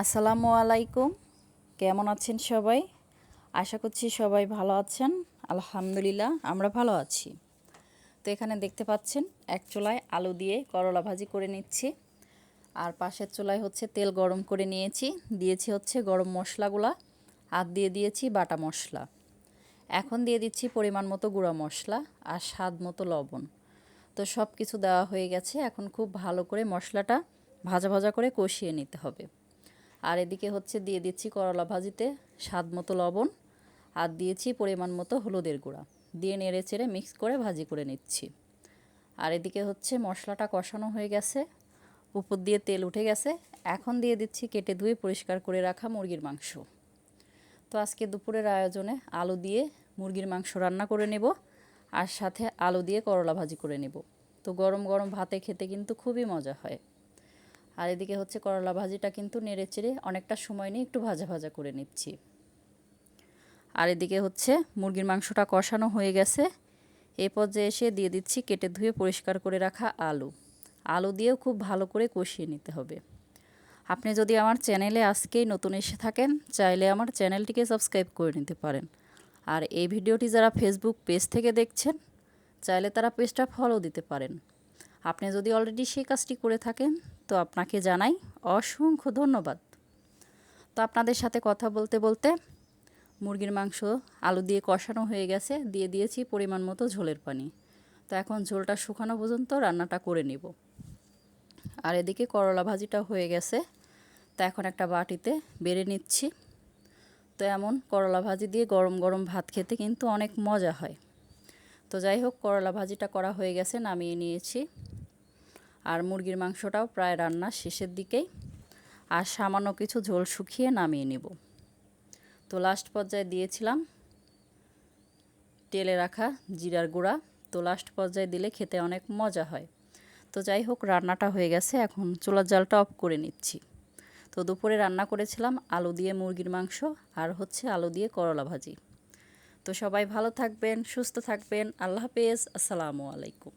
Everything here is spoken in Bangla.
আসসালামু আলাইকুম। কেমন আছেন সবাই? আশা করছি সবাই ভালো আছেন। আলহামদুলিল্লাহ আমরা ভালো আছি। তো এখানে দেখতে পাচ্ছেন এক চুলায় আলু দিয়ে করলা ভাজি করে নিচ্ছি। আর পাশের চুলায় হচ্ছে তেল গরম করে নিয়েছি, দিয়েছি হচ্ছে গরম মশলাগুলা, আর দিয়ে দিয়েছি বাটা মশলা। এখন দিয়ে দিচ্ছি পরিমাণ মতো গুঁড়া মশলা আর স্বাদ মতো লবণ। তো সব কিছু দেওয়া হয়ে গেছে। এখন খুব ভালো করে মশলাটা ভাজা ভাজা করে কষিয়ে নিতে হবে। আর এদিকে হচ্ছে দিয়ে দিচ্ছি করলা ভাজিতে স্বাদ মতো লবণ, আর দিয়েছি পরিমাণ মতো হলুদের গুঁড়া, দিয়ে নেড়ে চেড়ে মিক্স করে ভাজি করে নিচ্ছি। আর এদিকে হচ্ছে মশলাটা কষানো হয়ে গেছে, উপর দিয়ে তেল উঠে গেছে। এখন দিয়ে দিচ্ছি কেটে ধুয়ে পরিষ্কার করে রাখা মুরগির মাংস। তো আজকে দুপুরের আয়োজনে আলু দিয়ে মুরগির মাংস রান্না করে নেব, আর সাথে আলু দিয়ে করলা ভাজি করে নেব। তো গরম গরম ভাতে খেতে কিন্তু খুবই মজা হয়। আর এদিকে হচ্ছে করলা ভাজিটা কিন্তু নেড়ে চেড়ে অনেকটা সময় নিয়ে একটু ভাজা ভাজা করে নিচ্ছি। আর এদিকে হচ্ছে মুরগির মাংসটা কষানো হয়ে গেছে। এই পর্যায়ে এসে দিয়ে দিচ্ছি কেটে ধুয়ে পরিষ্কার করে রাখা আলু। আলু দিয়েও খুব ভালো করে কষিয়ে নিতে হবে। আপনি যদি আমার চ্যানেলে আজকেই নতুন এসে থাকেন, চাইলে আমার চ্যানেলটিকে সাবস্ক্রাইব করে নিতে পারেন। আর এই ভিডিওটি যারা ফেসবুক পেজ থেকে দেখছেন, চাইলে তারা পেজটা ফলো দিতে পারেন। আপনি যদি অলরেডি সেই কাজটি করে থাকেন, তো আপনাকে জানাই অসংখ্য ধন্যবাদ। তো আপনাদের সাথে কথা বলতে বলতে মুরগির মাংস আলু দিয়ে কষানো হয়ে গেছে, দিয়ে দিয়েছি পরিমাণ মতো ঝোলের পানি। তো এখন ঝোলটা শুকানো পর্যন্ত রান্নাটা করে নিব। আর এদিকে করলা ভাজিটা হয়ে গেছে, তো এখন একটা বাটিতে বেড়ে নিচ্ছি। তো এমন করলা ভাজি দিয়ে গরম গরম ভাত খেতে কিন্তু অনেক মজা হয়। তো যাই হোক, করলা ভাজিটা করা হয়ে গেছে, নামিয়ে নিয়েছি। আর মুরগির মাংসটাও প্রায় রান্না শেষের দিকেই, আর সামান্য কিছু ঝোল শুকিয়ে নামিয়ে নেব। তো লাস্ট পর্যায়ে দিয়েছিলাম তেলে রাখা জিরার গুঁড়া। তো লাস্ট পর্যায়ে দিলে খেতে অনেক মজা হয়। তো যাই হোক, রান্নাটা হয়ে গেছে, এখন চুলার জালটা অফ করে নিচ্ছি। তো দুপুরে রান্না করেছিলাম আলু দিয়ে মুরগির মাংস, আর হচ্ছে আলু দিয়ে করলা ভাজি। তো সবাই ভালো থাকবেন, সুস্থ থাকবেন। আল্লাহ হাফেজ। আসসালামু আলাইকুম।